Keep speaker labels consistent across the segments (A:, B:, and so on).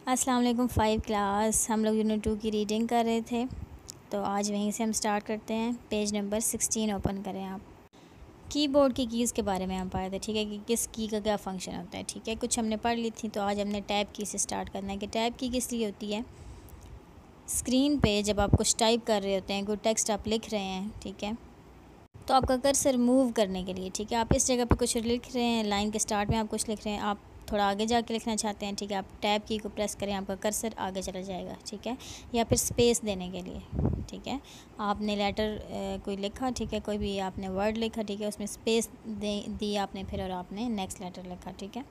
A: अस्सलाम वालेकुम। 5 क्लास हम लोग यूनिट 2 की रीडिंग कर रहे थे, तो आज वहीं से हम स्टार्ट करते हैं। पेज नंबर 16 ओपन करें आप। कीबोर्ड की कीज़ के बारे में हम पढ़ रहे थे, ठीक है, कि किस की का क्या फ़ंक्शन होता है। ठीक है, कुछ हमने पढ़ ली थी, तो आज हमने टैब की से स्टार्ट करना है कि टैब की किस लिए होती है। स्क्रीन पे जब आप कुछ टाइप कर रहे होते हैं, कोई टेक्स्ट आप लिख रहे हैं, ठीक है, तो आपका कर्सर मूव करने के लिए, ठीक है, आप इस जगह पे कुछ लिख रहे हैं, लाइन के स्टार्ट में आप कुछ लिख रहे हैं, आप थोड़ा आगे जाके लिखना चाहते हैं, ठीक है, आप टैब की को प्रेस करें, आपका कर्सर आगे चला जाएगा, ठीक है, या फिर स्पेस देने के लिए, ठीक है, आपने लेटर कोई लिखा, ठीक है, कोई भी आपने वर्ड लिखा, ठीक है, उसमें स्पेस दी आपने फिर, और आपने नेक्स्ट लेटर लिखा, ठीक है।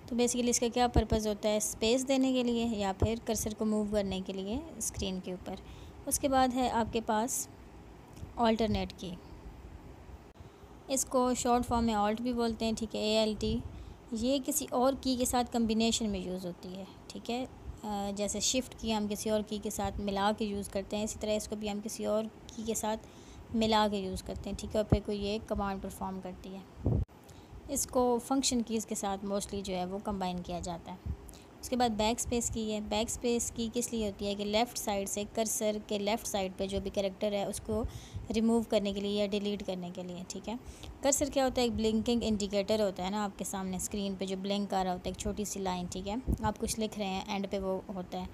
A: तो बेसिकली इसका क्या पर्पज़ होता है, स्पेस देने के लिए या फिर कर्सर को मूव करने के लिए स्क्रीन के ऊपर। उसके बाद है आपके पास ऑल्टरनेट की, इसको शॉर्ट फॉर्म में ऑल्ट भी बोलते हैं, ठीक है, ALT। ये किसी और की के साथ कम्बिनेशन में यूज़ होती है, ठीक है, जैसे शिफ्ट की हम किसी और की के साथ मिला के यूज़ करते हैं, इसी तरह इसको भी हम किसी और की के साथ मिला के यूज़ करते हैं, ठीक है, और फिर कोई ये कमांड परफॉर्म करती है। इसको फंक्शन कीज़ के साथ मोस्टली जो है वो कंबाइन किया जाता है। उसके बाद बैक स्पेस की है। बैक स्पेस की किस लिए होती है कि लेफ़्ट साइड से कर्सर के लेफ़्ट साइड पे जो भी कैरेक्टर है उसको रिमूव करने के लिए या डिलीट करने के लिए, ठीक है। कर्सर क्या होता है, एक ब्लिंकिंग इंडिकेटर होता है ना आपके सामने स्क्रीन पे जो ब्लिंक आ रहा होता है, एक छोटी सी लाइन, ठीक है, आप कुछ लिख रहे हैं, एंड पे वो होता है।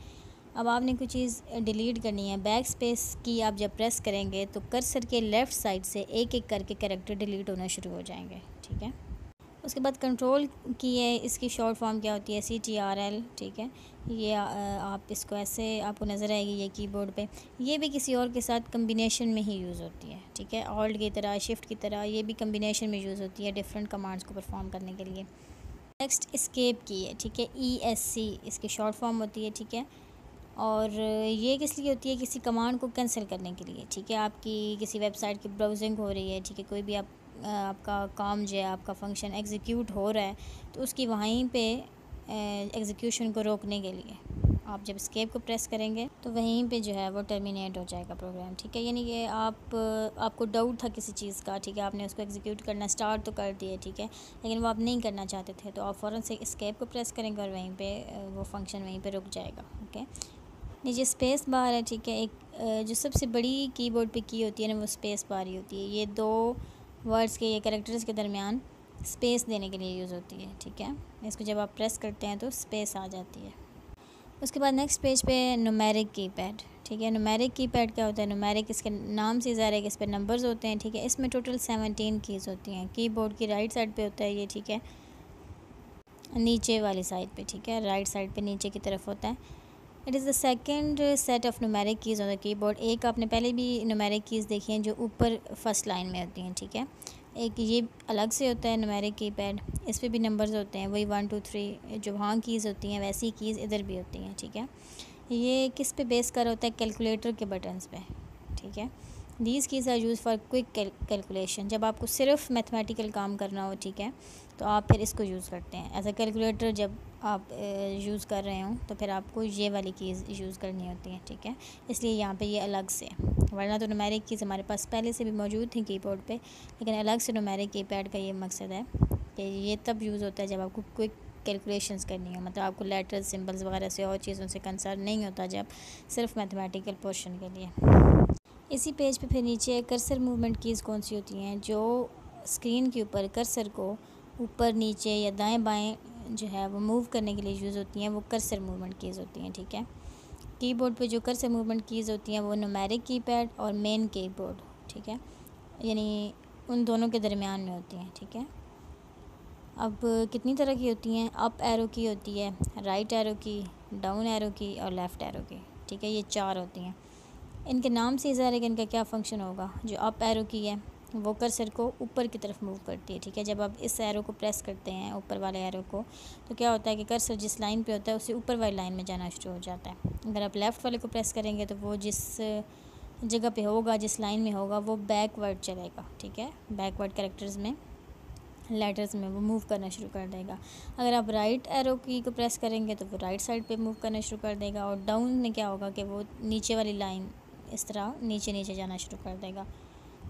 A: अब आपने कोई चीज़ डिलीट करनी है, बैक स्पेस की आप जब प्रेस करेंगे तो कर्सर के लेफ़्ट साइड से एक एक करके कैरेक्टर डिलीट होना शुरू हो जाएंगे, ठीक है। उसके बाद कंट्रोल की है, इसकी शॉर्ट फॉर्म क्या होती है, CTRL, ठीक है। ये आप इसको ऐसे आपको नज़र आएगी ये कीबोर्ड पे। ये भी किसी और के साथ कम्बिनेशन में ही यूज़ होती है, ठीक है, ऑल्ट की तरह, शिफ्ट की तरह, ये भी कम्बिनेशन में यूज़ होती है डिफरेंट कमांड्स को परफॉर्म करने के लिए। नेक्स्ट एस्केप की है, ठीक है, ESC इसकी शॉर्ट फॉर्म होती है, ठीक है, और ये किस लिए होती है, किसी कमांड को कैंसिल करने के लिए, ठीक है, आपकी किसी वेबसाइट की ब्राउजिंग हो रही है, ठीक है, कोई भी आपका काम जो है, आपका फंक्शन एग्जीक्यूट हो रहा है, तो उसकी वहीं पे एग्जीक्यूशन को रोकने के लिए आप जब एस्केप को प्रेस करेंगे तो वहीं पे जो है वो टर्मिनेट हो जाएगा प्रोग्राम, ठीक है। यानी कि आपको डाउट था किसी चीज़ का, ठीक है, आपने उसको एग्जीक्यूट करना स्टार्ट तो कर दिया, ठीक है, लेकिन वो आप नहीं करना चाहते थे, तो आप फ़ौरन से एस्केप को प्रेस करेंगे और वहीं पे वो फंक्शन वहीं पे रुक जाएगा, ओके। नीचे स्पेस बार है, ठीक है, एक जो सबसे बड़ी कीबोर्ड पे की होती है ना वो स्पेस बार ही होती है। ये दो वर्ड्स के, ये कैरेक्टर्स के दरमियान स्पेस देने के लिए यूज़ होती है, ठीक है। इसको जब आप प्रेस करते हैं तो स्पेस आ जाती है। उसके बाद नेक्स्ट पेज पे न्यूमेरिक कीपैड, ठीक है। न्यूमेरिक कीपैड क्या होता है, न्यूमेरिक इसके नाम से ज़ाहिर है कि इस पर नंबर्स होते हैं, ठीक है। इसमें टोटल 17 कीज़ होती हैं। कीबोर्ड की राइट साइड पे होता है ये, ठीक है, नीचे वाली साइड पे, ठीक है, राइट साइड पे नीचे की तरफ होता है। It is the second set of numeric keys on the keyboard. एक आपने पहले भी न्यूमेरिक कीज़ देखी हैं जो ऊपर फर्स्ट लाइन में होती हैं, ठीक है। एक ये अलग से होता है न्यूमेरिक कीपैड, इस पर भी नंबर्स होते हैं, वही 1 2 3 जो वहाँ कीज़ होती हैं वैसी कीज़ इधर भी होती हैं, ठीक है। ये किस पे बेस कर होता है, कैलकुलेटर के बटन्स पे, ठीक है। These keys are use for quick calculation, जब आपको सिर्फ मैथमेटिकल काम करना हो, ठीक है, तो आप फिर इसको यूज़ करते हैं एज अ कैलकुलेटर। जब आप यूज़ कर रहे हों तो फिर आपको ये वाली कीज़ यूज़ करनी होती है, ठीक है, इसलिए यहाँ पे ये अलग से, वरना तो न्यूमेरिक कीज़ हमारे पास पहले से भी मौजूद थी कीबोर्ड पे, लेकिन अलग से न्यूमेरिक कीपैड का ये मकसद है कि ये तब यूज़ होता है जब आपको क्विक कैलकुलेशंस करनी हो, मतलब आपको लेटर्स, सिंबल्स वगैरह से और चीज़ों से कंसर्न नहीं होता, जब सिर्फ मैथमेटिकल पोर्शन के लिए। इसी पेज पे फिर नीचे कर्सर मूवमेंट कीज़ कौन सी होती हैं, जो स्क्रीन के ऊपर कर्सर को ऊपर नीचे या दाएं बाएं जो है वो मूव करने के लिए यूज़ होती हैं, वो कर्सर मूवमेंट कीज़ होती हैं, ठीक है। कीबोर्ड पे जो कर्सर मूवमेंट कीज़ होती हैं वो न्यूमेरिक कीपैड और मेन कीबोर्ड, ठीक है, यानी उन दोनों के दरमियान में होती हैं, ठीक है। अब कितनी तरह की होती हैं, अप एरो की होती है, राइट एरो की, डाउन एरो की और लेफ़्ट एरो की, ठीक है, ये 4 होती हैं। इनके नाम से ज़ाहिर है कि इनका क्या फ़ंक्शन होगा। जो अप एरो की है वो कर्सर को ऊपर की तरफ मूव करती है, ठीक है। जब आप इस एरो को प्रेस करते हैं, ऊपर वाले एरो को, तो क्या होता है कि कर्सर जिस लाइन पे होता है उससे ऊपर वाली लाइन में जाना शुरू हो जाता है। अगर आप लेफ़्ट वाले को प्रेस करेंगे तो वो जिस जगह पे होगा, जिस लाइन में होगा, वो बैकवर्ड चलेगा, ठीक है, बैकवर्ड कैरेक्टर्स में, लेटर्स में वो मूव करना शुरू कर देगा। अगर आप राइट एरो की को प्रेस करेंगे तो वो राइट साइड पे मूव करना शुरू कर देगा, और डाउन में क्या होगा कि वो नीचे वाली लाइन इस तरह नीचे नीचे जाना शुरू कर देगा,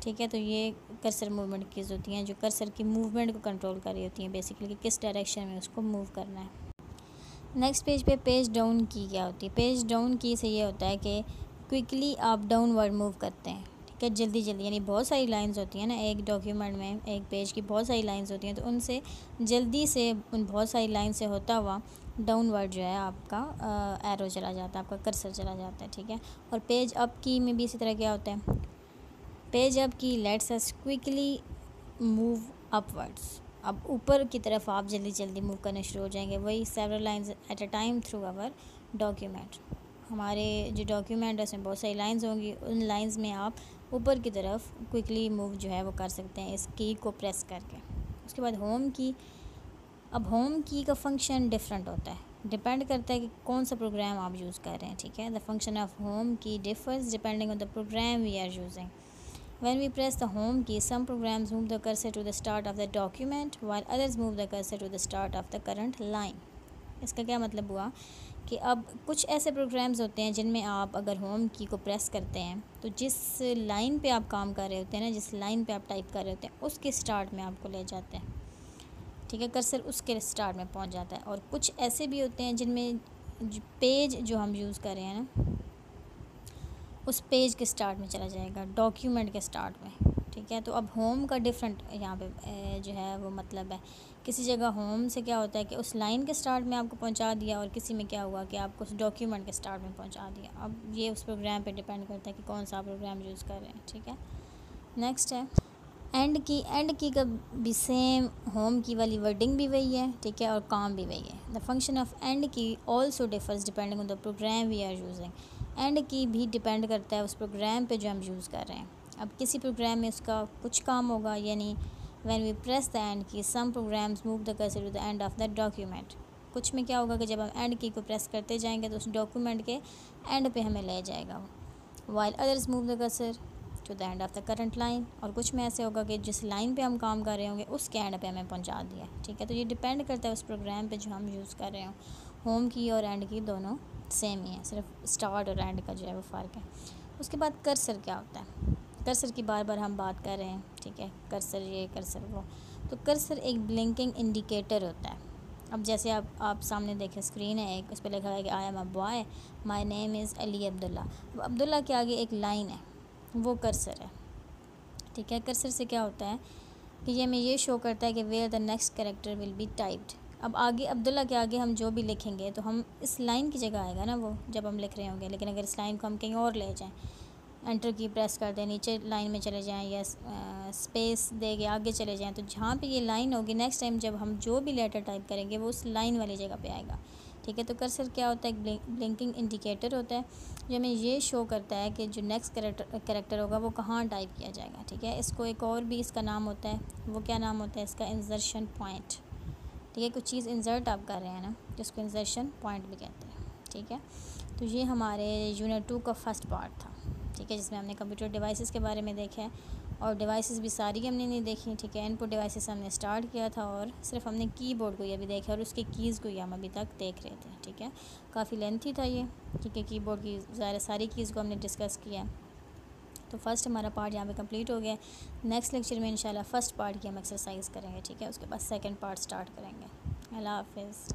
A: ठीक है। तो ये कर्सर मूवमेंट कीज़ होती हैं जो कर्सर की मूवमेंट को कंट्रोल कर रही होती हैं, बेसिकली कि किस डायरेक्शन में उसको मूव करना है। नेक्स्ट पेज पे पेज डाउन की क्या होती है? पेज डाउन की से ये होता है कि क्विकली आप डाउनवर्ड मूव करते हैं, ठीक है, जल्दी जल्दी, यानी बहुत सारी लाइंस होती हैं ना एक डॉक्यूमेंट में, एक पेज की बहुत सारी लाइंस होती हैं, तो उनसे जल्दी से उन बहुत सारी लाइन से होता हुआ डाउनवर्ड जो है आपका एरो चला जाता है, आपका कर्सर चला जाता है, ठीक है। और पेज अप की में भी इसी तरह क्या होता है? पेज अप की let's us quickly move upwards, अब ऊपर की तरफ आप जल्दी जल्दी मूव करने शुरू हो जाएंगे। वही several lines at a time through our document, हमारे जो डॉक्यूमेंट है उसमें बहुत सारी लाइंस होंगी, उन लाइंस में आप ऊपर की तरफ क्विकली मूव जो है वो कर सकते हैं इस की को प्रेस करके। उसके बाद होम की, अब होम की का फंक्शन डिफरेंट होता है, डिपेंड करता है कि कौन सा प्रोग्राम आप यूज़ कर रहे हैं, ठीक है। The function of home key differs depending on the program we are using. When we press the home key, some programs move the cursor to the start of the document while others move the cursor to the start of the current line. इसका क्या मतलब हुआ कि अब कुछ ऐसे programmes होते हैं जिनमें आप अगर होम की को प्रेस करते हैं तो जिस लाइन पे आप काम कर रहे होते हैं ना, जिस लाइन पे आप टाइप कर रहे होते हैं उसके स्टार्ट में आपको ले जाते हैं, ठीक है, कर्सर उसके स्टार्ट में पहुंच जाता है। और कुछ ऐसे भी होते हैं जिनमें पेज जो हम यूज़ कर रहे हैं ना उस पेज के स्टार्ट में चला जाएगा, डॉक्यूमेंट के स्टार्ट में, ठीक है। तो अब होम का डिफरेंट यहाँ पे जो है वो मतलब है, किसी जगह होम से क्या होता है कि उस लाइन के स्टार्ट में आपको पहुँचा दिया, और किसी में क्या हुआ कि आपको उस डॉक्यूमेंट के स्टार्ट में पहुँचा दिया। अब ये उस प्रोग्राम पे डिपेंड करता है कि कौन सा प्रोग्राम यूज़ कर रहे हैं, ठीक है। नेक्स्ट है एंड की। एंड की का भी सेम होम की वाली वर्डिंग भी वही है, ठीक है, और काम भी वही है। The function of end key also differs depending on the program we are using. End key भी डिपेंड करता है उस प्रोग्राम पे जो हम यूज़ कर रहे हैं। अब किसी प्रोग्राम में उसका कुछ काम होगा, यानी when we press the end key some programs move the cursor to the end of the document. कुछ में क्या होगा कि जब हम एंड की को प्रेस करते जाएंगे तो उस डॉक्यूमेंट के एंड पे हमें ले जाएगा, while others move the cursor to the end of the current line. और कुछ में ऐसे होगा कि जिस लाइन पे हम काम कर रहे होंगे उसके एंड पे हमें पहुंचा दिया, ठीक है। तो ये डिपेंड करता है उस प्रोग्राम पे जो हम यूज़ कर रहे हो। होम की और एंड की दोनों सेम ही है, सिर्फ स्टार्ट और एंड का जो है वो फ़र्क है। उसके बाद कर्सर क्या होता है? कर्सर की बार बार हम बात कर रहे हैं, ठीक है, कर्सर ये कर्सर वो। तो कर्सर एक ब्लिंकिंग इंडिकेटर होता है। अब जैसे आप सामने देखें स्क्रीन है एक, उस पर लिखा है कि I am a boy, my name is Ali Abdullah. अब अब्दुल्ला के आगे एक लाइन है, वो कर्सर है, ठीक है। कर्सर से क्या होता है कि ये हमें ये शो करता है कि where the next character will be typed. अब आगे अब्दुल्ला के आगे हम जो भी लिखेंगे तो हम इस लाइन की जगह आएगा ना वो जब हम लिख रहे होंगे, लेकिन अगर इस लाइन को हम कहीं और ले जाएं, एंटर की प्रेस कर दें, नीचे लाइन में चले जाएं या स्पेस दे के आगे चले जाएं, तो जहाँ पे ये लाइन होगी नेक्स्ट टाइम जब हम जो भी लेटर टाइप करेंगे वो उस लाइन वाली जगह पे आएगा, ठीक है। तो कर्सर क्या होता है? एक ब्लिंकिंग इंडिकेटर होता है जो हमें ये शो करता है कि जो नेक्स्ट कैरेक्टर होगा वो कहाँ टाइप किया जाएगा, ठीक है। इसको एक और भी इसका नाम होता है, वो क्या नाम होता है इसका? इंसर्शन पॉइंट, ठीक है। कुछ चीज़ इंसर्ट आप कर रहे हैं ना, जिसको इंसर्शन पॉइंट भी कहते हैं, ठीक है। तो ये हमारे यूनिट 2 का फर्स्ट पार्ट था, ठीक है, जिसमें हमने कंप्यूटर डिवाइसेस के बारे में देखा है, और डिवाइसेस भी सारी हमने नहीं देखी, ठीक है। इनपुट डिवाइसेस हमने स्टार्ट किया था और सिर्फ हमने कीबोर्ड को ही अभी देखा और उसके कीज़ को ही हम अभी तक देख रहे थे, ठीक है। काफ़ी लेंथी था ये, ठीक है। कीबोर्ड की ज़्यादा सारी कीज़ को हमने डिस्कस किया है। तो फर्स्ट हमारा पार्ट यहाँ पे कंप्लीट हो गया। नेक्स्ट लेक्चर में इंशाल्लाह फर्स्ट पार्ट की हम एक्सरसाइज करेंगे, ठीक है। उसके बाद सेकंड पार्ट स्टार्ट करेंगे। अल्लाह हाफिज़।